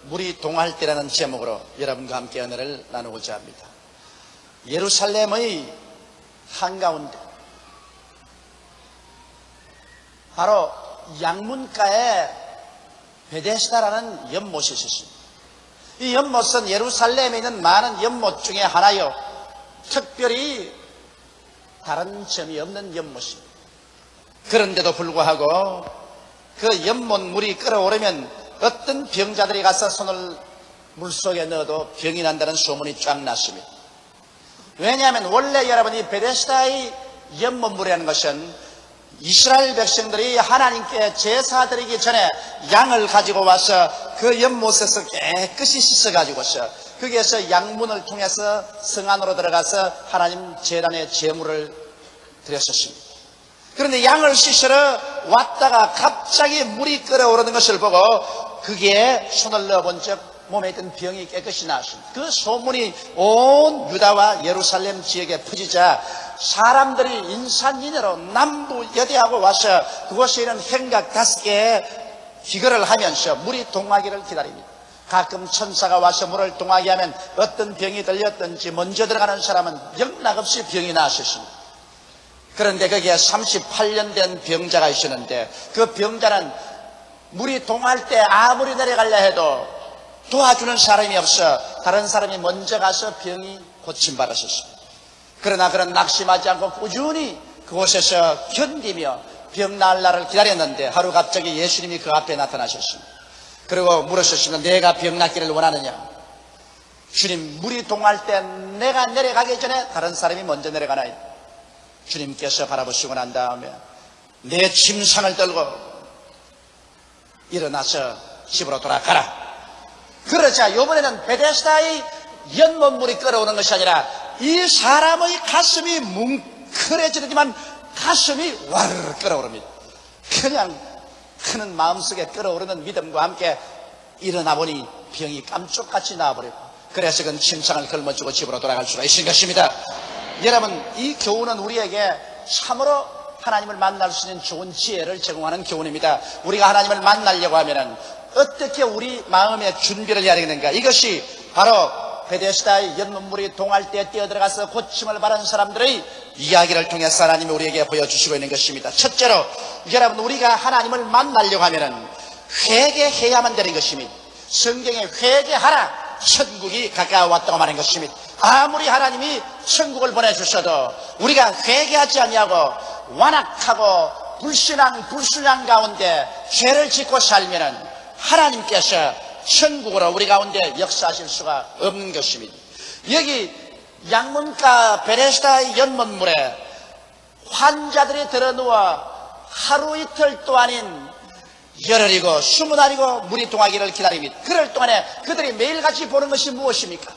물이 동할 때라는 제목으로 여러분과 함께 은혜를 나누고자 합니다. 예루살렘의 한가운데 바로 양문가에 베데스다라는 연못이 있었습니다. 이 연못은 예루살렘에 있는 많은 연못 중에 하나요, 특별히 다른 점이 없는 연못입니다. 그런데도 불구하고 그 연못 물이 끓어오르면 어떤 병자들이 가서 손을 물속에 넣어도 병이 난다는 소문이 쫙 났습니다. 왜냐하면 원래 여러분이 베데스다의 연못물이라는 것은 이스라엘 백성들이 하나님께 제사 드리기 전에 양을 가지고 와서 그 연못에서 깨끗이 씻어가지고서 거기에서 양문을 통해서 성 안으로 들어가서 하나님 제단에 제물을 드렸었습니다. 그런데 양을 씻으러 왔다가 갑자기 물이 끓어오르는 것을 보고 거기에 손을 넣어본 적 몸에 있던 병이 깨끗이 나았습니다. 그 소문이 온 유다와 예루살렘 지역에 퍼지자 사람들이 인산인해로 남부 여대하고 와서 그곳에 있는 행각 5개에 기거를 하면서 물이 동하기를 기다립니다. 가끔 천사가 와서 물을 동하게 하면 어떤 병이 들렸든지 먼저 들어가는 사람은 영락없이 병이 나았습니다. 그런데 거기에 38년 된 병자가 있었는데 그 병자는 물이 동할 때 아무리 내려가려 해도 도와주는 사람이 없어 다른 사람이 먼저 가서 병이 고침받았었습니다. 그러나 그는 낙심하지 않고 꾸준히 그곳에서 견디며 병 나을 날을 기다렸는데 하루 갑자기 예수님이 그 앞에 나타나셨습니다. 그리고 물으셨습니다. 내가 병 낫기를 원하느냐? 주님, 물이 동할 때 내가 내려가기 전에 다른 사람이 먼저 내려가나이다. 주님께서 바라보시고 난 다음에 내 침상을 들고 일어나서 집으로 돌아가라. 그러자 이번에는 베데스다의 연못물이 끓어오는 것이 아니라 이 사람의 가슴이 뭉클해지더니만 가슴이 와르르 끓어오릅니다. 그냥 그는 마음속에 끓어오르는 믿음과 함께 일어나 보니 병이 깜짝같이 나와버리고 그래서 그는 침상을 걸머쥐고 집으로 돌아갈 수가 있는 것입니다. 여러분, 이 교훈은 우리에게 참으로 하나님을 만날 수 있는 좋은 지혜를 제공하는 교훈입니다. 우리가 하나님을 만나려고 하면은 어떻게 우리 마음의 준비를 해야 되는가? 이것이 바로 베데스다의 연못물이 동할 때 뛰어들어가서 고침을 받은 사람들의 이야기를 통해서 하나님이 우리에게 보여주시고 있는 것입니다. 첫째로 여러분, 우리가 하나님을 만나려고 하면은 회개해야만 되는 것입니다. 성경에 회개하라, 천국이 가까워왔다고 말하는 것입니다. 아무리 하나님이 천국을 보내주셔도 우리가 회개하지 아니하고 완악하고 불신앙 가운데 죄를 짓고 살면은 하나님께서 천국으로 우리 가운데 역사하실 수가 없는 것입니다. 여기 양문가 베데스다의 연못물에 환자들이 들어누워 하루 이틀도 아닌 열흘이고 20날이고 물이 동하기를 기다립니다. 그럴 동안에 그들이 매일같이 보는 것이 무엇입니까?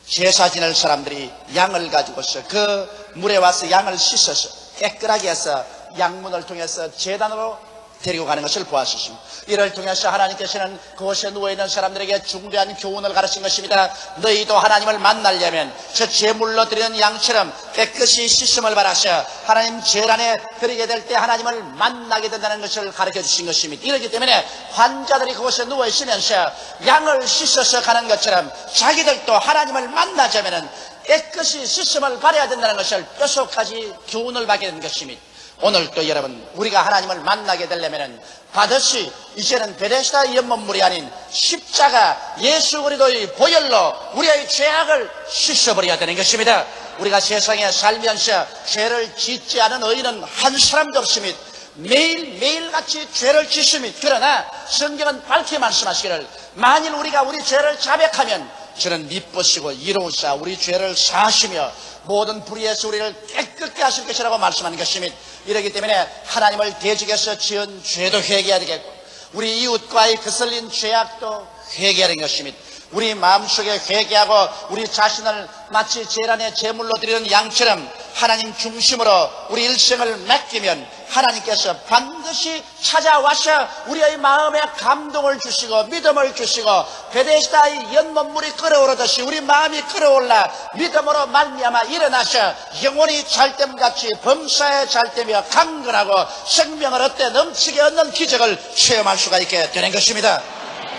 제사 지낼 사람들이 양을 가지고서 그 물에 와서 양을 씻어서 깨끗하게 해서 양문을 통해서 제단으로 데리고 가는 것을 보았습니다. 이를 통해서 하나님께서는 그곳에 누워있는 사람들에게 중대한 교훈을 가르친 것입니다. 너희도 하나님을 만나려면 저 제물로 드리는 양처럼 깨끗이 씻음을 받아서 하나님 제단에 드리게 될 때 하나님을 만나게 된다는 것을 가르쳐 주신 것입니다. 이렇기 때문에 환자들이 그곳에 누워있으면서 양을 씻어서 가는 것처럼 자기들도 하나님을 만나자면 깨끗이 씻음을 받아야 된다는 것을 뾰족하게 교훈을 받게 된 것입니다. 오늘도 여러분, 우리가 하나님을 만나게 되려면 반드시 이제는 베데스다 연못물이 아닌 십자가 예수 그리스도의 보혈로 우리의 죄악을 씻어버려야 되는 것입니다. 우리가 세상에 살면서 죄를 짓지 않은 의인은 한 사람도 없습니다. 매일같이 죄를 짓습니다. 그러나 성경은 밝게 말씀하시기를 만일 우리가 우리 죄를 자백하면 저는 미쁘시고 이로우사 우리 죄를 사하시며 모든 불의에서 우리를 깨끗게 하실 것이라고 말씀하는 것입니다. 이렇기 때문에 하나님을 대적해서 지은 죄도 회개해야 되겠고 우리 이웃과의 거슬린 죄악도 회개하는 것입니다. 우리 마음속에 회개하고 우리 자신을 마치 제단의 제물로 드리는 양처럼 하나님 중심으로 우리 일생을 맡기면 하나님께서 반드시 찾아와서 우리의 마음에 감동을 주시고 믿음을 주시고 베데스다의 연못물이 끓어오르듯이 우리 마음이 끓어올라 믿음으로 말미암아 일어나서 영혼이 잘됨같이 범사에 잘되며 강건하고 생명을 얻되 넘치게 얻는 기적을 체험할 수가 있게 되는 것입니다.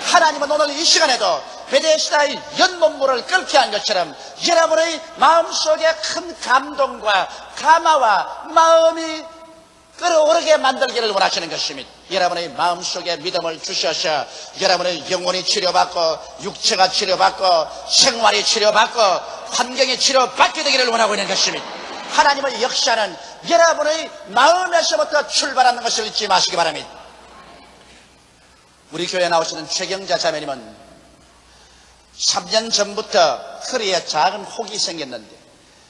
하나님은 오늘 이 시간에도 베데스다의 연못물을 끓게 한 것처럼 여러분의 마음속에 큰 감동과 감화와 마음이 끓어오르게 만들기를 원하시는 것입니다. 여러분의 마음속에 믿음을 주셔서 여러분의 영혼이 치료받고 육체가 치료받고 생활이 치료받고 환경이 치료받게 되기를 원하고 있는 것입니다. 하나님의 역사는 여러분의 마음에서부터 출발하는 것을 잊지 마시기 바랍니다. 우리 교회에 나오시는 최경자 자매님은 3년 전부터 허리에 작은 혹이 생겼는데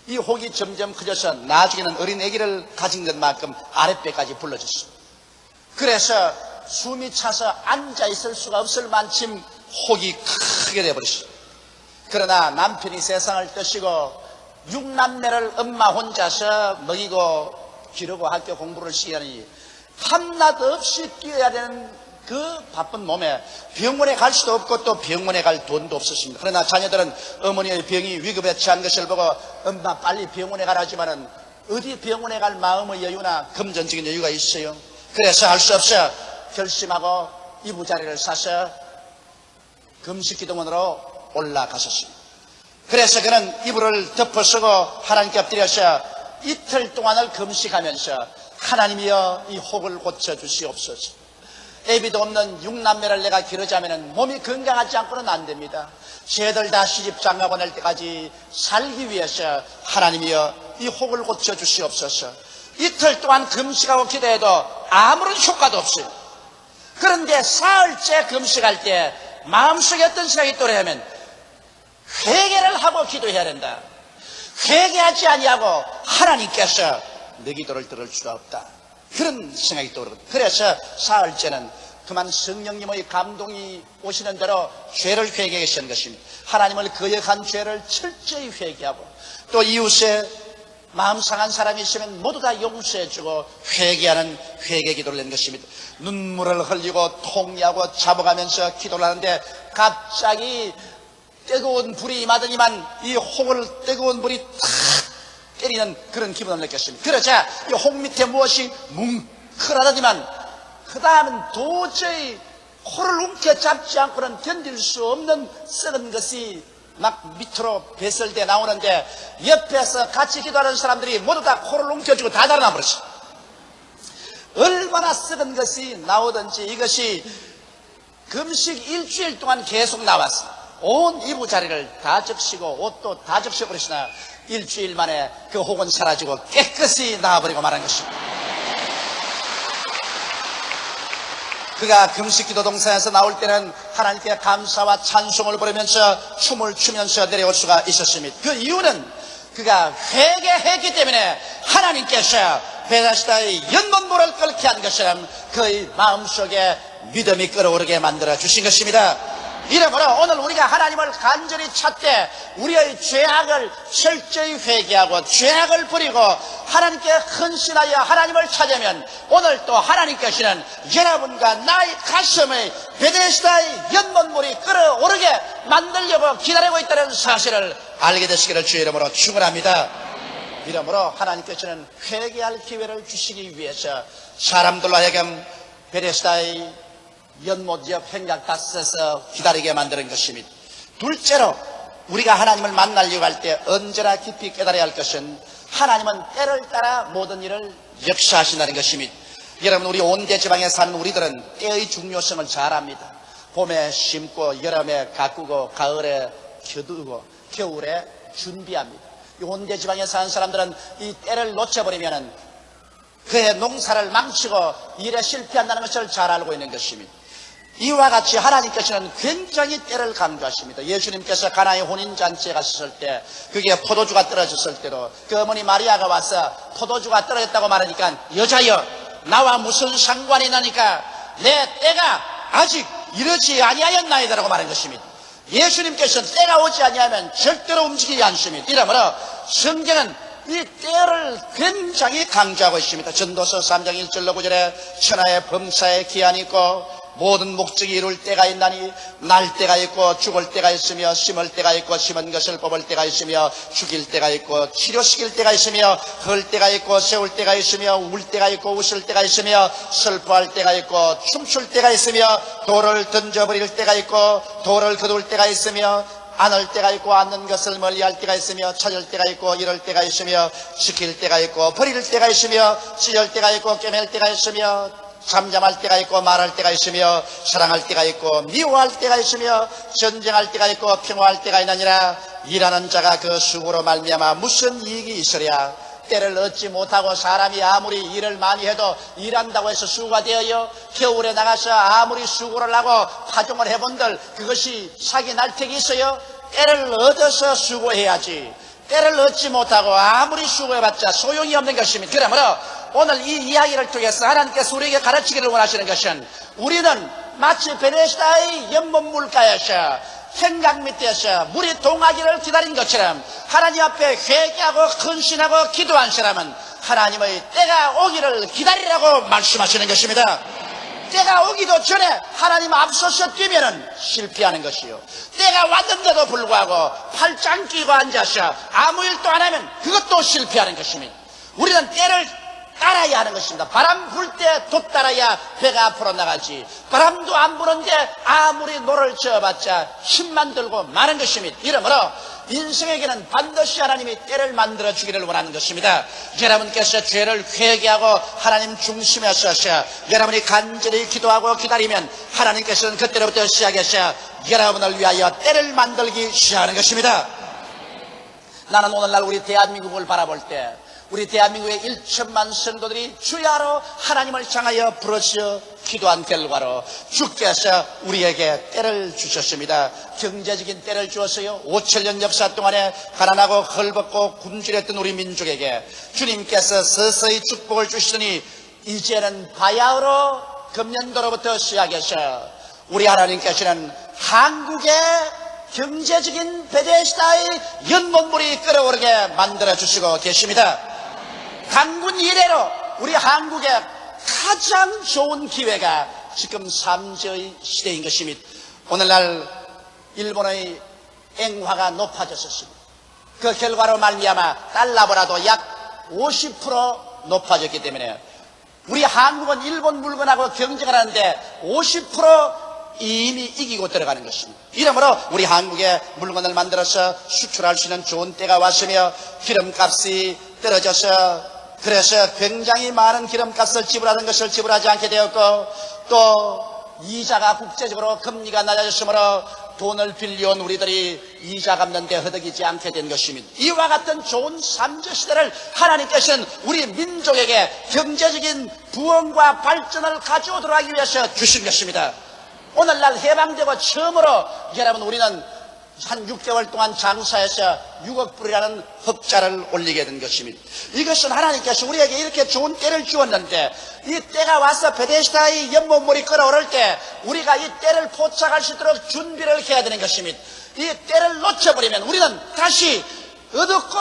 이 혹이 점점 커져서 나중에는 어린 아기를 가진 것만큼 아랫배까지 불러졌습니다. 그래서 숨이 차서 앉아있을 수가 없을 만큼 혹이 크게 되어버렸습니다. 그러나 남편이 세상을 떠시고 6남매를 엄마 혼자서 먹이고 기르고 학교 공부를 시키니 밤낮 없이 뛰어야 되는 그 바쁜 몸에 병원에 갈 수도 없고 또 병원에 갈 돈도 없었습니다. 그러나 자녀들은 어머니의 병이 위급에 처한 것을 보고 엄마 빨리 병원에 가라지만은 어디 병원에 갈 마음의 여유나 금전적인 여유가 있어요. 그래서 할 수 없어 결심하고 이부자리를 사서 금식기도원으로 올라가셨습니다. 그래서 그는 이불을 덮어쓰고 하나님께 엎드려서 이틀 동안을 금식하면서 하나님이여 이 혹을 고쳐주시옵소서. 애비도 없는 6남매를 내가 기르자면 몸이 건강하지 않고는 안 됩니다. 쟤들 다 시집 장가 보낼 때까지 살기 위해서 하나님이여 이 혹을 고쳐주시옵소서. 이틀 동안 금식하고 기도해도 아무런 효과도 없어요. 그런데 사흘째 금식할 때 마음속에 어떤 생각이 떠오르냐면 회개를 하고 기도해야 된다. 회개하지 아니하고 하나님께서 내 기도를 들을 수가 없다. 그런 생각이 떠오르거든요. 그래서 사흘째는 그만 성령님의 감동이 오시는 대로 죄를 회개하게 하시는 것입니다. 하나님을 거역한 죄를 철저히 회개하고 또 이웃에 마음 상한 사람이 있으면 모두 다 용서해주고 회개하는 회개 기도를 낸 것입니다. 눈물을 흘리고 통야하고 잡아가면서 기도를 하는데 갑자기 뜨거운 불이 임하더니만 이 혹을 뜨거운 불이 탁 때리는 그런 기분을 느꼈습니다. 그러자 이 혹 밑에 무엇이 뭉클하더니만 그 다음은 도저히 코를 움켜잡지 않고는 견딜 수 없는 썩은 것이 막 밑으로 배설돼 나오는데 옆에서 같이 기도하는 사람들이 모두 다 코를 움켜쥐고 다 달아나 버렸어요. 얼마나 썩은 것이 나오든지 이것이 금식 일주일 동안 계속 나왔어요. 온 이부자리를 다 적시고 옷도 다 적셔버렸으나 일주일 만에 그 혹은 사라지고 깨끗이 나와버리고 말한 것입니다. 그가 금식기도 동산에서 나올 때는 하나님께 감사와 찬송을 부르면서 춤을 추면서 내려올 수가 있었습니다. 그 이유는 그가 회개했기 때문에 하나님께서 베데스다의 연못물을 끓게 한 것처럼 그의 마음속에 믿음이 끓어오르게 만들어 주신 것입니다. 이러므로 오늘 우리가 하나님을 간절히 찾되 우리의 죄악을 철저히 회개하고 죄악을 버리고 하나님께 헌신하여 하나님을 찾으면 오늘 또 하나님께서는 여러분과 나의 가슴에 베데스다의 연못물이 끓어오르게 만들려고 기다리고 있다는 사실을 알게 되시기를 주의 이름으로 축원합니다. 이러므로 하나님께서는 회개할 기회를 주시기 위해서 사람들로 하여금 베데스다의 연못 옆 행각다섯에서 기다리게 만드는 것입니다. 둘째로 우리가 하나님을 만나려고 할 때 언제나 깊이 깨달아야 할 것은 하나님은 때를 따라 모든 일을 역사하신다는 것입니다. 여러분 우리 온대지방에 사는 우리들은 때의 중요성을 잘 압니다. 봄에 심고 여름에 가꾸고 가을에 겨두고 겨울에 준비합니다. 이 온대지방에 사는 사람들은 이 때를 놓쳐버리면 그의 농사를 망치고 일에 실패한다는 것을 잘 알고 있는 것입니다. 이와 같이 하나님께서는 굉장히 때를 강조하십니다. 예수님께서 가나의 혼인잔치에 갔을 때 그게 포도주가 떨어졌을 때도 그 어머니 마리아가 와서 포도주가 떨어졌다고 말하니까 여자여 나와 무슨 상관이 나니까 내 때가 아직 이르지 아니하였나이다라고 말한 것입니다. 예수님께서는 때가 오지 아니하면 절대로 움직이지 않습니다. 이러므로 성경은 이 때를 굉장히 강조하고 있습니다. 전도서 3장 1절로 9절에 천하의 범사에 기한이 있고 모든 목적이 이룰 때가 있나니 날 때가 있고 죽을 때가 있으며 심을 때가 있고 심은 것을 뽑을 때가 있으며 죽일 때가 있고 치료시킬 때가 있으며 헐 때가 있고 세울 때가 있으며 울 때가 있고 웃을 때가 있으며 슬퍼할 때가 있고 춤출 때가 있으며 돌을 던져버릴 때가 있고 돌을 거둘 때가 있으며 안을 때가 있고 않는 것을 멀리할 때가 있으며 찾을 때가 있고 이럴 때가 있으며 지킬 때가 있고 버릴 때가 있으며 찢을 때가 있고 꿰맬 때가 있으며 잠잠할 때가 있고 말할 때가 있으며 사랑할 때가 있고 미워할 때가 있으며 전쟁할 때가 있고 평화할 때가 있느니라. 일하는 자가 그 수고로 말미암아 무슨 이익이 있으랴. 때를 얻지 못하고 사람이 아무리 일을 많이 해도 일한다고 해서 수고가 되어요. 겨울에 나가서 아무리 수고를 하고 파종을 해본들 그것이 사기 날택이 있어요. 때를 얻어서 수고해야지. 때를 얻지 못하고 아무리 수고해봤자 소용이 없는 것입니다. 그러므로 오늘 이 이야기를 통해서 하나님께서 우리에게 가르치기를 원하시는 것은 우리는 마치 베데스다의 연못 물가에서 생강 밑에서 물이 동하기를 기다린 것처럼 하나님 앞에 회개하고 헌신하고 기도한 사람은 하나님의 때가 오기를 기다리라고 말씀하시는 것입니다. 때가 오기도 전에 하나님 앞서서 뛰면은 실패하는 것이요. 때가 왔는데도 불구하고 팔짱 끼고 앉아서 아무 일도 안 하면 그것도 실패하는 것입니다. 우리는 때를 따라야 하는 것입니다. 바람 불 때 돛 따라야 배가 앞으로 나가지. 바람도 안 부는데 아무리 노를 저어봤자 힘만 들고 마는 것입니다. 이러므로 인생에게는 반드시 하나님이 때를 만들어 주기를 원하는 것입니다. 여러분께서 죄를 회개하고 하나님 중심에 서서 여러분이 간절히 기도하고 기다리면 하나님께서는 그때로부터 시작해서 여러분을 위하여 때를 만들기 시작하는 것입니다. 나는 오늘날 우리 대한민국을 바라볼 때 우리 대한민국의 1천만 성도들이 주야로 하나님을 향하여 부르짖어 기도한 결과로 주께서 우리에게 때를 주셨습니다. 경제적인 때를 주었어요. 5천년 역사 동안에 가난하고 헐벗고 굶주렸던 우리 민족에게 주님께서 서서히 축복을 주시더니 이제는 바야흐로 금년도로부터 시작해서 우리 하나님께서는 한국의 경제적인 베데스다의 연못물이 끓어오르게 만들어주시고 계십니다. 강군 이래로 우리 한국의 가장 좋은 기회가 지금 삼재의 시대인 것입니다. 오늘날 일본의 엔화가 높아졌습니다. 그 결과로 말미암아 달러보다도 약 50% 높아졌기 때문에 우리 한국은 일본 물건하고 경쟁을 하는데 50% 이미 이기고 들어가는 것입니다. 이러므로 우리 한국에 물건을 만들어서 수출할 수 있는 좋은 때가 왔으며 기름값이 떨어져서 그래서 굉장히 많은 기름값을 지불하는 것을 지불하지 않게 되었고 또 이자가 국제적으로 금리가 낮아졌으므로 돈을 빌려온 우리들이 이자 갚는데 허덕이지 않게 된 것입니다. 이와 같은 좋은 삼재시대를 하나님께서는 우리 민족에게 경제적인 부흥과 발전을 가져오도록 하기 위해서 주신 것입니다. 오늘날 해방되고 처음으로 여러분 우리는 한 6개월 동안 장사해서 6억 불이라는 흑자를 올리게 된 것입니다. 이것은 하나님께서 우리에게 이렇게 좋은 때를 주었는데 이 때가 와서 베데스다의 연못물이 끓어오를 때 우리가 이 때를 포착할 수 있도록 준비를 해야 되는 것입니다. 이 때를 놓쳐버리면 우리는 다시 어둡고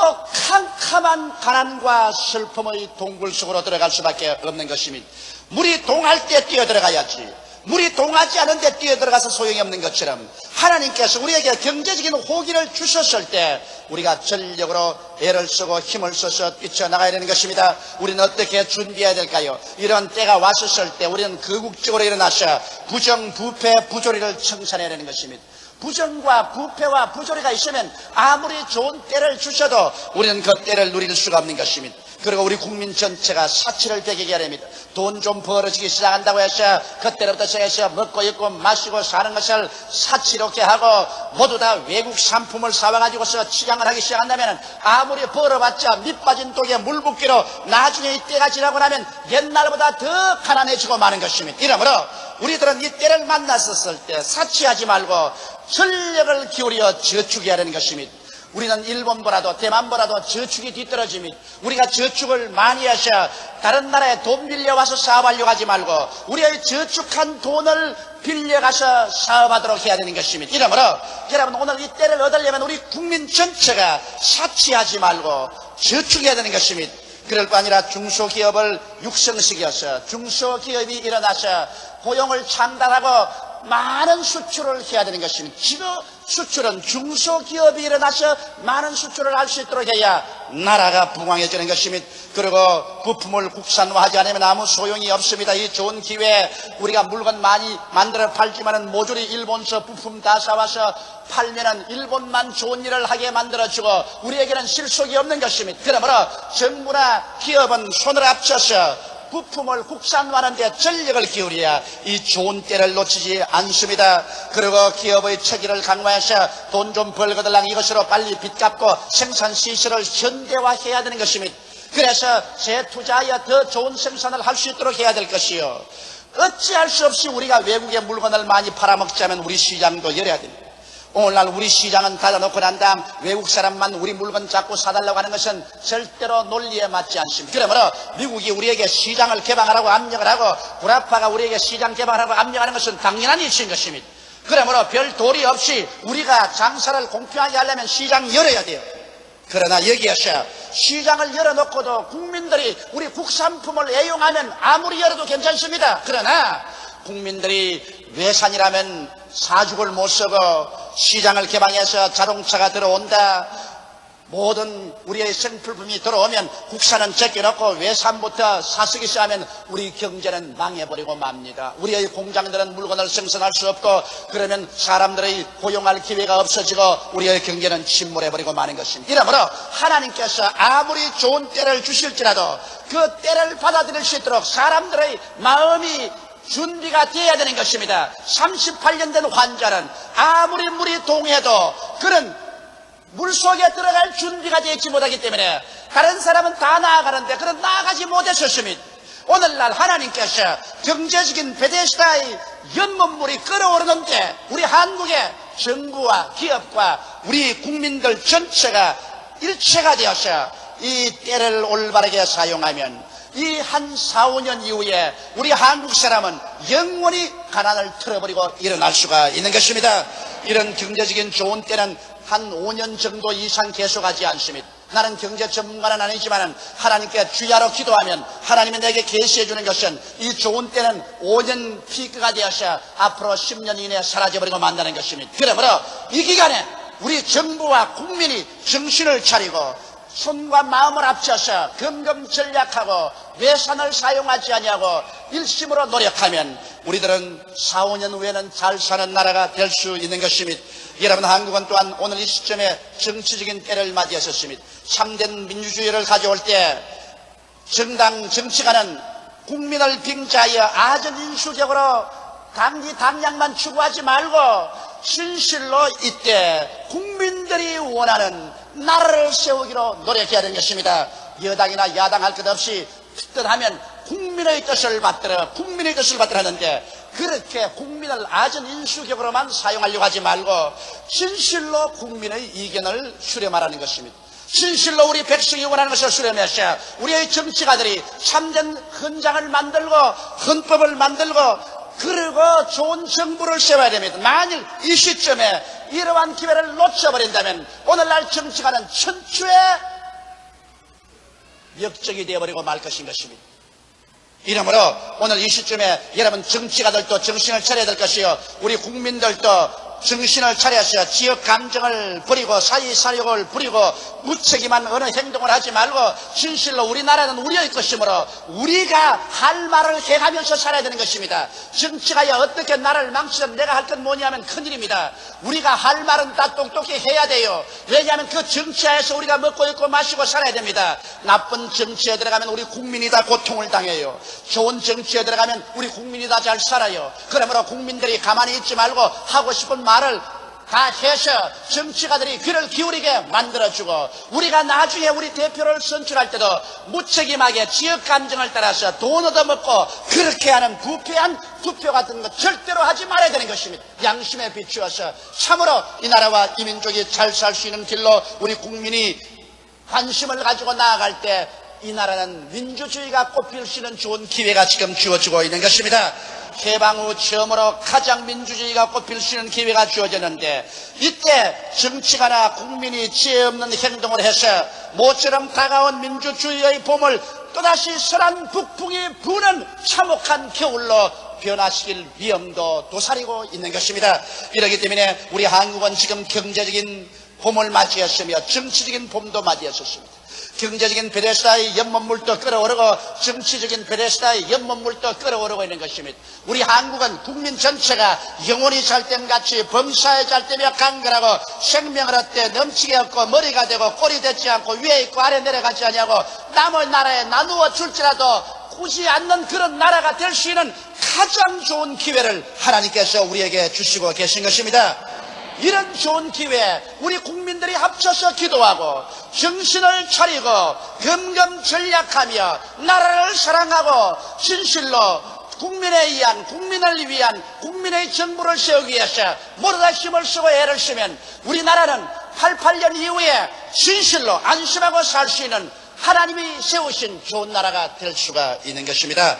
캄캄한 가난과 슬픔의 동굴 속으로 들어갈 수밖에 없는 것입니다. 물이 동할 때 뛰어들어가야지 물이 동하지 않은데 뛰어들어가서 소용이 없는 것처럼 하나님께서 우리에게 경제적인 호기를 주셨을 때 우리가 전력으로 애를 쓰고 힘을 써서 뛰쳐나가야 되는 것입니다. 우리는 어떻게 준비해야 될까요? 이런 때가 왔었을 때 우리는 거국적으로 일어나서 부정, 부패, 부조리를 청산해야 되는 것입니다. 부정과 부패와 부조리가 있으면 아무리 좋은 때를 주셔도 우리는 그 때를 누릴 수가 없는 것입니다. 그리고 우리 국민 전체가 사치를 배기게 됩니다. 돈 좀 벌어지기 시작한다고 해서 그때부터 시작해서 먹고 입고 마시고 사는 것을 사치롭게 하고 모두 다 외국 상품을 사와가지고서 치장을 하기 시작한다면 아무리 벌어봤자 밑빠진 독에 물 붓기로 나중에 이 때가 지나고 나면 옛날보다 더 가난해지고 마는 것입니다. 이러므로 우리들은 이 때를 만났었을 때 사치하지 말고 전력을 기울여 저축해야 하는 것입니다. 우리는 일본보다도 대만보다도 저축이 뒤떨어집니다. 우리가 저축을 많이 해서 다른 나라에 돈 빌려와서 사업하려고 하지 말고 우리의 저축한 돈을 빌려가서 사업하도록 해야 되는 것입니다. 이러므로 여러분 오늘 이 때를 얻으려면 우리 국민 전체가 사치하지 말고 저축해야 되는 것입니다. 그럴 뿐 아니라 중소기업을 육성시켜서 중소기업이 일어나서 고용을 창달하고 많은 수출을 해야 되는 것입니다. 지금 수출은 중소기업이 일어나서 많은 수출을 할 수 있도록 해야 나라가 부강해지는 것입니다. 그리고 부품을 국산화하지 않으면 아무 소용이 없습니다. 이 좋은 기회에 우리가 물건 많이 만들어 팔지만은 모조리 일본서 부품 다 사와서 팔면은 일본만 좋은 일을 하게 만들어주고 우리에게는 실속이 없는 것입니다. 그러므로 정부나 기업은 손을 합쳐서 부품을 국산화하는 데 전력을 기울여야 이 좋은 때를 놓치지 않습니다. 그리고 기업의 체계를 강화해서 돈 좀 벌거들랑 이것으로 빨리 빚 갚고 생산 시설을 현대화해야 되는 것입니다. 그래서 재투자하여 더 좋은 생산을 할 수 있도록 해야 될 것이요. 어찌할 수 없이 우리가 외국의 물건을 많이 팔아먹자면 우리 시장도 열어야 됩니다. 오늘날 우리 시장은 닫아놓고 난 다음 외국 사람만 우리 물건 자꾸 사달라고 하는 것은 절대로 논리에 맞지 않습니다. 그러므로 미국이 우리에게 시장을 개방하라고 압력을 하고 구라파가 우리에게 시장 개방하라고 압력하는 것은 당연한 이치인 것입니다. 그러므로 별 도리 없이 우리가 장사를 공평하게 하려면 시장 열어야 돼요. 그러나 여기에서 시장을 열어놓고도 국민들이 우리 국산품을 애용하면 아무리 열어도 괜찮습니다. 그러나 국민들이 외산이라면 사죽을 못 쓰고 시장을 개방해서 자동차가 들어온다, 모든 우리의 생필품이 들어오면 국산은 제껴놓고 외산부터 사쓰기 시작하면 우리 경제는 망해버리고 맙니다. 우리의 공장들은 물건을 생산할 수 없고 그러면 사람들의 고용할 기회가 없어지고 우리의 경제는 침몰해버리고 마는 것입니다. 이러므로 하나님께서 아무리 좋은 때를 주실지라도 그 때를 받아들일 수 있도록 사람들의 마음이 준비가 되어야 되는 것입니다. 38년 된 환자는 아무리 물이 동해도 그런 물속에 들어갈 준비가 되지 못하기 때문에 다른 사람은 다 나아가는데 그런 나아가지 못했었습니다. 오늘날 하나님께서 경제적인 베데스다의 연못물이 끓어오르는데 우리 한국의 정부와 기업과 우리 국민들 전체가 일체가 되어서 이 때를 올바르게 사용하면 이 한 4, 5년 이후에 우리 한국 사람은 영원히 가난을 틀어버리고 일어날 수가 있는 것입니다. 이런 경제적인 좋은 때는 한 5년 정도 이상 계속하지 않습니다. 나는 경제 전문가는 아니지만 하나님께 주야로 기도하면 하나님이 내게 계시해 주는 것은 이 좋은 때는 5년 피크가 되어서 앞으로 10년 이내에 사라져버리고 만다는 것입니다. 그러므로 이 기간에 우리 정부와 국민이 정신을 차리고 손과 마음을 합쳐서 금금전략하고 외산을 사용하지 아니하고 일심으로 노력하면 우리들은 4, 5년 후에는 잘 사는 나라가 될 수 있는 것입니다. 여러분, 한국은 또한 오늘 이 시점에 정치적인 때를 맞이했었습니다. 참된 민주주의를 가져올 때 정당 정치가는 국민을 빙자하여 아전인수적으로 당량만 추구하지 말고 진실로 이때 국민들이 원하는 나라를 세우기로 노력해야 되는 것입니다. 여당이나 야당 할 것 없이 뜻하면 국민의 뜻을 받들어 하는데 그렇게 국민을 아전인수격으로만 사용하려고 하지 말고 진실로 국민의 의견을 수렴하라는 것입니다. 진실로 우리 백성이 원하는 것을 수렴해서 우리의 정치가들이 참된 헌장을 만들고 헌법을 만들고 그리고 좋은 정부를 세워야 됩니다. 만일 이 시점에 이러한 기회를 놓쳐버린다면 오늘날 정치가는 천추의 역적이 되어버리고 말 것인 것입니다. 이러므로 오늘 이 시점에 여러분 정치가들도 정신을 차려야 될 것이요, 우리 국민들도 정신을 차려서 지역 감정을 버리고 사회사욕을 부리고 무책임한 어느 행동을 하지 말고 진실로 우리나라는 우리의 것이므로 우리가 할 말을 해가면서 살아야 되는 것입니다. 정치가야 어떻게 나라를 망치든 내가 할 건 뭐냐면 큰일입니다. 우리가 할 말은 다 똑똑히 해야 돼요. 왜냐하면 그 정치하에서 우리가 먹고 입고 마시고 살아야 됩니다. 나쁜 정치에 들어가면 우리 국민이 다 고통을 당해요. 좋은 정치에 들어가면 우리 국민이 다 잘 살아요. 그러므로 국민들이 가만히 있지 말고 하고 싶은 말을 다 해서 정치가들이 귀를 기울이게 만들어주고 우리가 나중에 우리 대표를 선출할 때도 무책임하게 지역 감정을 따라서 돈 얻어먹고 그렇게 하는 부패한 투표 같은 것 절대로 하지 말아야 되는 것입니다. 양심에 비추어서 참으로 이 나라와 이 민족이 잘 살 수 있는 길로 우리 국민이 관심을 가지고 나아갈 때 이 나라는 민주주의가 꽃필 수 있는 좋은 기회가 지금 주어지고 있는 것입니다. 개방 후 처음으로 가장 민주주의가 꽃필 수 있는 기회가 주어졌는데, 이때 정치가나 국민이 지혜 없는 행동을 해서 모처럼 다가온 민주주의의 봄을 또다시 설한 북풍이 부는 참혹한 겨울로 변화시킬 위험도 도사리고 있는 것입니다. 이렇기 때문에 우리 한국은 지금 경제적인 봄을 맞이했으며 정치적인 봄도 맞이했었습니다. 경제적인 베데스다의 연못물도 끓어오르고 정치적인 베데스다의 연못물도 끓어오르고 있는 것입니다. 우리 한국은 국민 전체가 영혼이 잘됨 같이 범사에 잘되며 강건하고 생명을 얻되 넘치게 얻고 머리가 되고 꼴이 되지 않고 위에 있고 아래 내려가지 아니하고 남의 나라에 나누어 줄지라도 꾸지 않는 그런 나라가 될 수 있는 가장 좋은 기회를 하나님께서 우리에게 주시고 계신 것입니다. 이런 좋은 기회에 우리 국민들이 합쳐서 기도하고 정신을 차리고 겸겸전략하며 나라를 사랑하고 진실로 국민을 위한 국민의 정부를 세우기 위해서 모두가 힘을 쓰고 애를 쓰면 우리나라는 88년 이후에 진실로 안심하고 살 수 있는 하나님이 세우신 좋은 나라가 될 수가 있는 것입니다.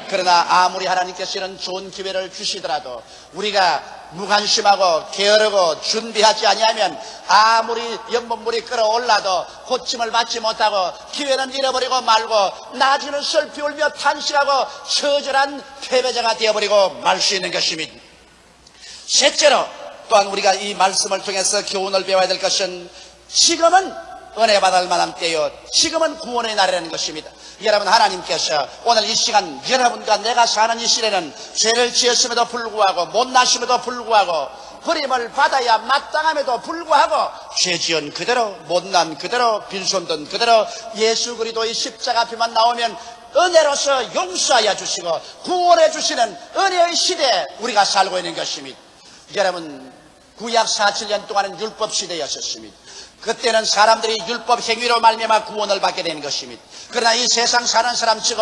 그러나 아무리 하나님께서 이런 좋은 기회를 주시더라도 우리가 무관심하고 게으르고 준비하지 아니하면 아무리 연못물이 끌어올라도 고침을 받지 못하고 기회는 잃어버리고 말고 나중에는 슬피 울며 탄식하고 처절한 패배자가 되어버리고 말 수 있는 것입니다. 셋째로 또한 우리가 이 말씀을 통해서 교훈을 배워야 될 것은 지금은 은혜 받을 만한 때요, 지금은 구원의 날이라는 것입니다. 여러분, 하나님께서 오늘 이 시간 여러분과 내가 사는 이 시대는 죄를 지었음에도 불구하고 못나심에도 불구하고 버림을 받아야 마땅함에도 불구하고 죄 지은 그대로 못난 그대로 빈손든 그대로 예수 그리스도의 십자가 앞에만 나오면 은혜로서 용서하여 주시고 구원해 주시는 은혜의 시대에 우리가 살고 있는 것입니다. 여러분, 구약 4,7년 동안은 율법 시대였었습니다. 그때는 사람들이 율법 행위로 말미암아 구원을 받게 되는 것입니다. 그러나 이 세상 사는 사람 치고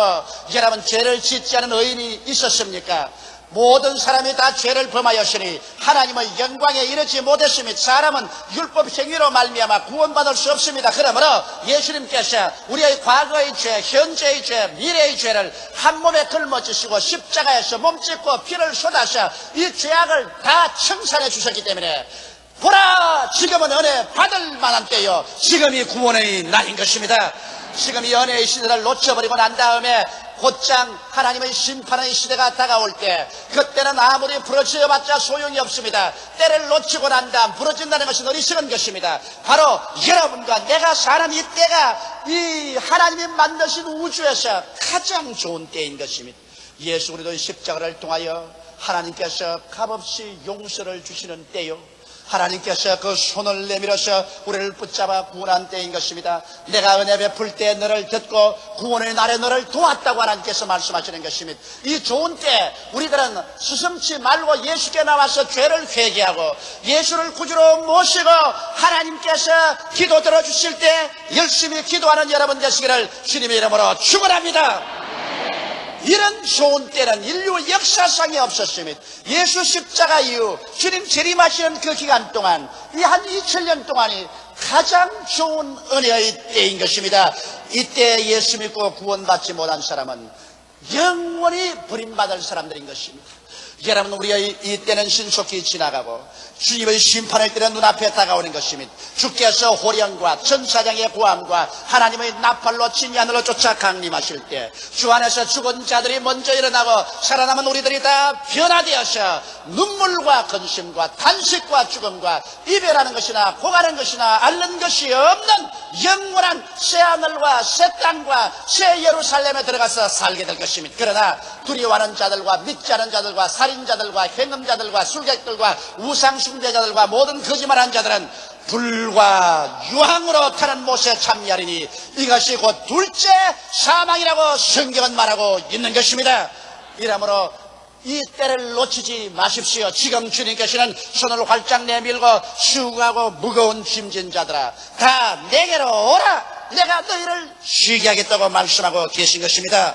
여러분, 죄를 짓지 않은 의인이 있었습니까? 모든 사람이 다 죄를 범하였으니 하나님의 영광에 이르지 못했습니다. 사람은 율법 행위로 말미암아 구원받을 수 없습니다. 그러므로 예수님께서 우리의 과거의 죄, 현재의 죄, 미래의 죄를 한 몸에 걸머지시고 십자가에서 몸짓고 피를 쏟아서 이 죄악을 다 청산해 주셨기 때문에 보라, 지금은 은혜 받을 만한 때요, 지금이 구원의 날인 것입니다. 지금 이 은혜의 시대를 놓쳐버리고 난 다음에 곧장 하나님의 심판의 시대가 다가올 때, 그때는 아무리 부러져봤자 소용이 없습니다. 때를 놓치고 난 다음 부러진다는 것은 어리석은 것입니다. 바로 여러분과 내가 사는 이 때가 이 하나님이 만드신 우주에서 가장 좋은 때인 것입니다. 예수 그리스도의 십자가를 통하여 하나님께서 값없이 용서를 주시는 때요, 하나님께서 그 손을 내밀어서 우리를 붙잡아 구원한 때인 것입니다. 내가 은혜 베풀 때 너를 듣고 구원의 날에 너를 도왔다고 하나님께서 말씀하시는 것입니다. 이 좋은 때 우리들은 스승치 말고 예수께 나와서 죄를 회개하고 예수를 구주로 모시고 하나님께서 기도 들어주실 때 열심히 기도하는 여러분 되시기를 주님의 이름으로 축원합니다. 이런 좋은 때는 인류 역사상에 없었습니다. 예수 십자가 이후 주님 재림하시는 그 기간 동안, 이 한 2000년 동안이 가장 좋은 은혜의 때인 것입니다. 이때 예수 믿고 구원받지 못한 사람은 영원히 버림받을 사람들인 것입니다. 여러분, 우리의 이 때는 신속히 지나가고 주님의 심판의 때는 눈앞에 다가오는 것입니다. 주께서 호령과 천사장의 고함과 하나님의 나팔로 진이 하늘로 쫓아 강림하실 때 주 안에서 죽은 자들이 먼저 일어나고 살아남은 우리들이 다 변화되어서 눈물과 근심과 탄식과 죽음과 이별하는 것이나 고가는 것이나 앓는 것이 없는 영원한 새하늘과 새 땅과 새 예루살렘에 들어가서 살게 될 것입니다. 그러나 두려워하는 자들과 믿지 않은 자들과 살인자들과 행음자들과 술객들과 우상숭배자들과 모든 거짓말한 자들은 불과 유황으로 타는 못에 참여하리니 이것이 곧 둘째 사망이라고 성경은 말하고 있는 것입니다. 이러므로 이 때를 놓치지 마십시오. 지금 주님께서는 손을 활짝 내밀고 수고하고 무거운 짐진 자들아 다 내게로 오라, 내가 너희를 쉬게 하겠다고 말씀하고 계신 것입니다.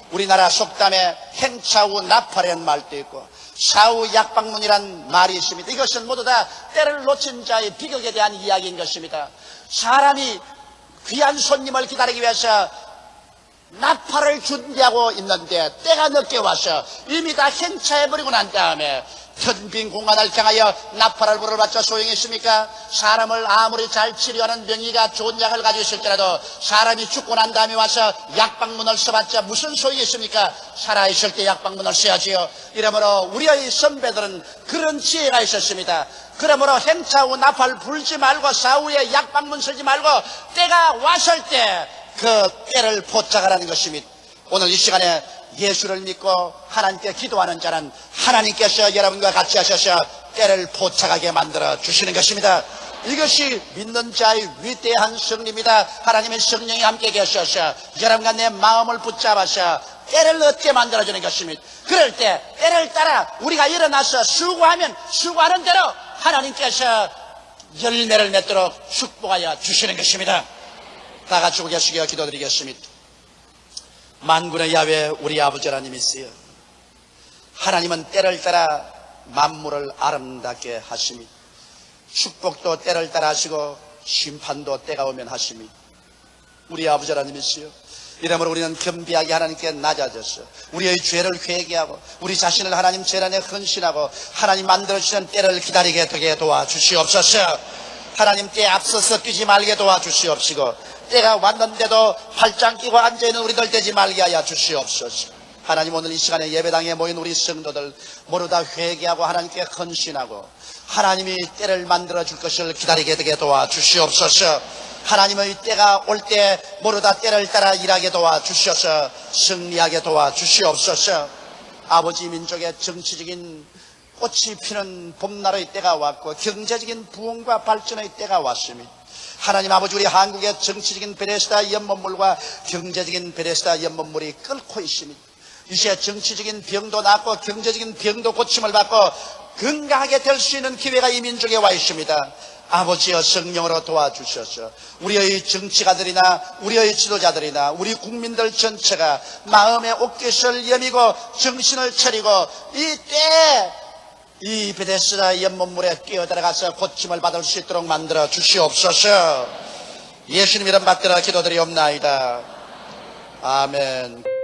우리나라 속담에 행차후 나팔이라는 말도 있고 사후 약방문이란 말이 있습니다. 이것은 모두 다 때를 놓친 자의 비극에 대한 이야기인 것입니다. 사람이 귀한 손님을 기다리기 위해서 나팔을 준비하고 있는데 때가 늦게 와서 이미 다 행차해버리고 난 다음에 텅빈 공간을 향하여 나팔을 불어봤자 소용이 있습니까? 사람을 아무리 잘 치료하는 명의가 좋은 약을 가지고 있을지라도 사람이 죽고 난 다음에 와서 약방문을 써봤자 무슨 소용이 있습니까? 살아있을 때 약방문을 써야지요. 이러므로 우리의 선배들은 그런 지혜가 있었습니다. 그러므로 행차 후 나팔 불지 말고 사후에 약방문 쓰지 말고 때가 왔을 때 그 때를 포착하라는 것입니다. 오늘 이 시간에 예수를 믿고 하나님께 기도하는 자는 하나님께서 여러분과 같이 하셔서 때를 포착하게 만들어 주시는 것입니다. 이것이 믿는 자의 위대한 승리입니다. 하나님의 성령이 함께 계셔서 여러분과 내 마음을 붙잡아서 때를 얻게 만들어주는 것입니다. 그럴 때 때를 따라 우리가 일어나서 수고하면 수고하는 대로 하나님께서 열매를 맺도록 축복하여 주시는 것입니다. 다 같이 고개숙여 기도드리겠습니다. 만군의 야훼 우리 아버지 하나님이시여, 하나님은 때를 따라 만물을 아름답게 하십니다. 축복도 때를 따라 하시고 심판도 때가 오면 하십니다. 우리 아버지 하나님이시여, 이러므로 우리는 겸비하게 하나님께 낮아져서 우리의 죄를 회개하고 우리 자신을 하나님 재단에 헌신하고 하나님 만들어주시는 때를 기다리게 되게 도와주시옵소서. 하나님 때에 앞서서 뛰지 말게 도와주시옵시고 때가 왔는데도 팔짱 끼고 앉아있는 우리들 되지 말게 하여 주시옵소서. 하나님, 오늘 이 시간에 예배당에 모인 우리 성도들 모두 다 회개하고 하나님께 헌신하고 하나님이 때를 만들어줄 것을 기다리게 되게 도와주시옵소서. 하나님의 때가 올 때 모두 다 때를 따라 일하게 도와주셔서 승리하게 도와주시옵소서. 아버지, 민족의 정치적인 꽃이 피는 봄날의 때가 왔고 경제적인 부흥과 발전의 때가 왔습니다. 하나님 아버지, 우리 한국의 정치적인 베데스다 연못물과 경제적인 베데스다 연못물이 끓고 있습니다. 이제 정치적인 병도 낫고 경제적인 병도 고침을 받고 건강하게 될 수 있는 기회가 이 민족에 와 있습니다. 아버지여, 성령으로 도와주셔서 우리의 정치가들이나 우리의 지도자들이나 우리 국민들 전체가 마음의 옷깃을 여미고 정신을 차리고 이 베데스다 연못물에 뛰어들어가서 고침을 받을 수 있도록 만들어 주시옵소서. 예수님 이름 받들어 기도드리옵나이다. 아멘.